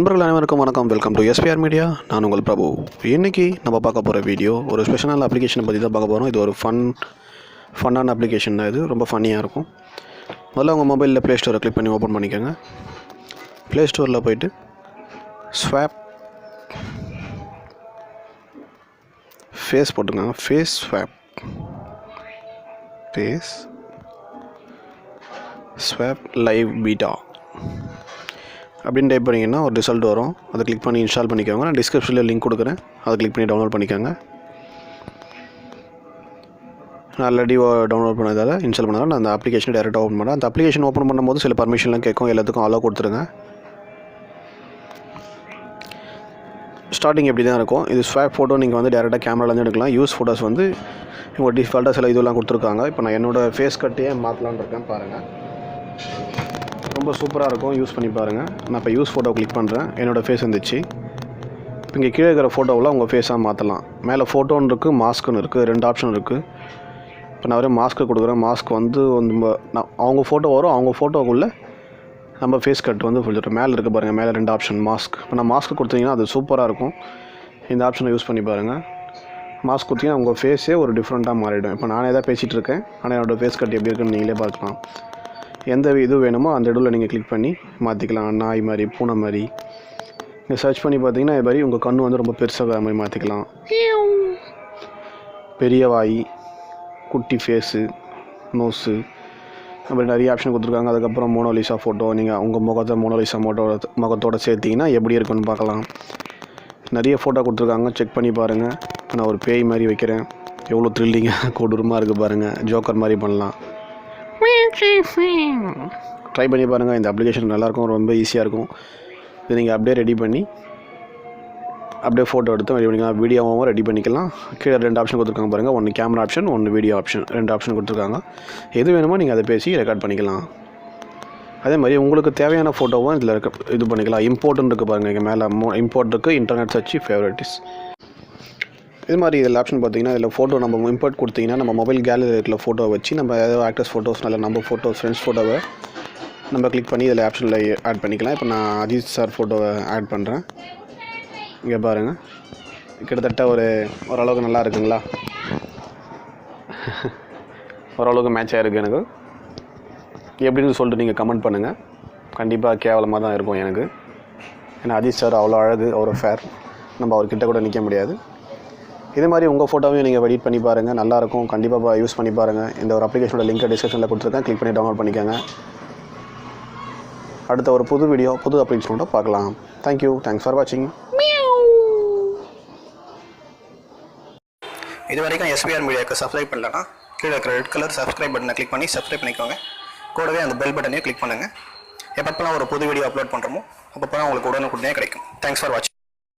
நண்பர்கள் அனைவருக்கும் வணக்கம். Welcome to SPR media. நான் உங்கள் பிரபு. இன்றைக்கி நம்ம பார்க்க போகிற வீடியோ ஒரு ஸ்பெஷலான அப்ளிகேஷனை பற்றி தான் பார்க்க போகிறோம். இது ஒரு ஃபன்னான அப்ளிகேஷன் தான். இது ரொம்ப ஃபன்னியாக இருக்கும். முதல்ல உங்கள் மொபைலில் ப்ளே ஸ்டோரை கிளிக் பண்ணி ஓப்பன் பண்ணிக்கோங்க. ப்ளே ஸ்டோரில் போய்ட்டு ஸ்வாப் ஃபேஸ் போட்டுக்கோங்க. ஃபேஸ் ஸ்வாப் லைவ் பீட்டா அப்படின்னு டைப் பண்ணிங்கன்னா ஒரு ரிசல்ட் வரும். அதை கிளிக் பண்ணி இன்ஸ்டால் பண்ணிக்கோங்க. நான் டிஸ்கிரிப்ஷனில் லிங்க் கொடுக்குறேன். அதை கிளிக் பண்ணி டவுன்லோட் பண்ணிக்கோங்க. நான் ஆல்ரெடி டவுன்லோட் பண்ணதால் இன்ஸ்டால் பண்ணதால் நான் அந்த அப்ளிகேஷனை டேரெக்டாக ஓப்பன் பண்ணேன். அந்த அப்ளிகேஷன் ஓப்பன் பண்ணும்போது சில பர்மிஷன்லாம் கேட்கும். எல்லாத்துக்கும் அலோவ் கொடுத்துருங்க. ஸ்டார்டிங் எப்படி தான் இருக்கும். இது ஸ்வாப் ஃபோட்டோ நீங்கள் வந்து டேரெக்டாக கேமராலேருந்து எடுக்கலாம். யூஸ் ஃபோட்டோஸ் வந்து இவங்க டிஃபால்ட்டாக சில இதெல்லாம் கொடுத்துருக்காங்க. இப்போ நான் என்னோடய ஃபேஸ் கட்டையே மாற்றலான்னு இருக்கேன். பாருங்கள், ரொம்ப சூப்பராக இருக்கும். யூஸ் பண்ணி பாருங்கள். நான் இப்போ யூஸ் ஃபோட்டோ கிளிக் பண்ணுறேன். என்னோடய ஃபேஸ் வந்துச்சு. இப்போ இங்கே கீழே இருக்கிற ஃபோட்டோவில் உங்கள் ஃபேஸாக மாற்றலாம். மேலே ஃபோட்டோன்னு இருக்குது, மாஸ்க்குன்னு இருக்குது. 2 ஆப்ஷன் இருக்குது. இப்போ நான் வரையும் மாஸ்க்கு கொடுக்குறேன். மாஸ்க் வந்து அவங்க ஃபோட்டோ வரும். அவங்க ஃபோட்டோக்குள்ளே நம்ம ஃபேஸ் கட் வந்து சொல்லிட்டு மேலே இருக்குது பாருங்கள். மேலே 2 ஆப்ஷன் மாஸ்க். இப்போ நான் மாஸ்க்கு கொடுத்தீங்கன்னா அது சூப்பராக இருக்கும். இந்த ஆப்ஷனை யூஸ் பண்ணி பாருங்கள். மாஸ்க் கொடுத்தீங்கன்னா உங்கள் ஃபேஸே ஒரு டிஃப்ரெண்ட்டாக மாறிடும். இப்போ நானே தான் பேசிகிட்டு இருக்கேன். ஆனால் என்னோடய ஃபேஸ் கட் எப்படி இருக்குன்னு நீங்களே பார்க்கலாம். எந்த இது வேணுமோ அந்த இடத்துல நீங்கள் கிளிக் பண்ணி மாற்றிக்கலாம். நாய் மாதிரி, பூனை மாதிரி. நீங்கள் சர்ச் பண்ணி பார்த்தீங்கன்னா இது மாதிரி உங்கள் கண்ணு வந்து ரொம்ப பெருசாக மாதிரி மாற்றிக்கலாம். பெரிய வாய், குட்டி ஃபேஸு, நோஸு, அப்படி நிறைய ஆப்ஷன் கொடுத்துருக்காங்க. அதுக்கப்புறம் மோனோலிசா ஃபோட்டோ. நீங்கள் உங்கள் முகத்தை மோனோலிசா முகத்தோடு சேர்த்திங்கன்னா எப்படி இருக்குன்னு பார்க்கலாம். நிறைய ஃபோட்டோ கொடுத்துருக்காங்க. செக் பண்ணி பாருங்கள். நான் ஒரு பேய் மாதிரி வைக்கிறேன். எவ்வளோ த்ரில்லிங்காக கொடூரமாக இருக்குது பாருங்கள். ஜோக்கர் மாதிரி பண்ணலாம். ட்ரை பண்ணி பாருங்கள். இந்த அப்ளிகேஷன் நல்லாயிருக்கும். ரொம்ப ஈஸியாக இருக்கும். இது நீங்கள் அப்படியே ரெடி பண்ணி அப்படியே ஃபோட்டோ எடுத்து ரெடி பண்ணிக்கலாம். வீடியோவும் ரெடி பண்ணிக்கலாம். கீழே 2 ஆப்ஷன் கொடுத்துருக்காங்க பாருங்கள். ஒன்று கேமரா ஆப்ஷன், ஒன்று வீடியோ ஆப்ஷன். 2 ஆப்ஷன் கொடுத்துருக்காங்க. எது வேணுமோ நீங்கள் அதை பேசி ரெக்கார்ட் பண்ணிக்கலாம். அதே மாதிரி உங்களுக்கு தேவையான ஃபோட்டோவும் இதில் இது பண்ணிக்கலாம். இம்போர்ட்டுன்னு இருக்குது பாருங்கள். இங்கே மேலே இம்போர்ட் இருக்குது. Internet search, favourites. இது மாதிரி இதில் ஆப்ஷன் பார்த்தீங்கன்னா இதில் ஃபோட்டோ நம்ம இம்போர்ட் கொடுத்தீங்கன்னா நம்ம மொபைல் கேலரியில் இருக்கிற ஃபோட்டோ வச்சு நம்ம ஏதாவது ஆக்டர்ஸ் ஃபோட்டோஸ், நல்ல நம்ம ஃபோட்டோஸ், ஃப்ரெண்ட்ஸ் ஃபோட்டோவை நம்ம கிளிக் பண்ணி இதில் ஆப்ஷனில் ஆட் பண்ணிக்கலாம். இப்போ நான் அஜித் சார் ஃபோட்டோவை ஆட் பண்ணுறேன். இங்கே பாருங்கள், கிட்டத்தட்ட ஓரளவுக்கு நல்லா இருக்குங்களா? ஓரளவுக்கு மேட்ச் ஆகிருக்கு எனக்கு. எப்படின்னு சொல்லிட்டு நீங்கள் கமெண்ட் பண்ணுங்கள். கண்டிப்பாக கேவலமாக தான் இருக்கும் எனக்கு. ஏன்னா அஜித் சார் அவ்வளோ அழகு, அவ்வளோ ஃபேர். நம்ம அவர்கிட்ட கூட நிற்க முடியாது. இது மாதிரி உங்கள் ஃபோட்டோவையும் நீங்கள் எடிட் பண்ணி பாருங்கள். நல்லாயிருக்கும். கண்டிப்பாக யூஸ் பண்ணி பாருங்கள். இந்த ஒரு அப்ளிகேஷனோட லிங்க்கை டிஸ்கிரிப்ஷனில் கொடுத்துருக்கேன். கிளிக் பண்ணி டவுன்லோட் பண்ணிக்கோங்க. அடுத்த ஒரு புது வீடியோ, புது அப்ளிகேஷனோட பார்க்கலாம். தேங்க்யூ. தேங்க்ஸ் ஃபார் வாட்சிங். இது வரைக்கும் SPR மீடியாவுக்கு சப்ஸ்கிரைப் பண்ணலன்னா கீழே இருக்கிற ரெட் கலர் சப்ஸ்கிரைப் பட்டனை கிளிக் பண்ணி சப்ஸ்கிரைப் பண்ணிக்கோங்க. கூடவே அந்த பெல் பட்டனையும் கிளிக் பண்ணுங்கள். எப்பப்போலாம் ஒரு புது வீடியோ அப்லோட் பண்ணுறோமோ அப்பப்போலாம் உங்களுக்கு உடனுக்குடனே கிடைக்கும். தேங்க்ஸ் ஃபார் வாட்சிங்.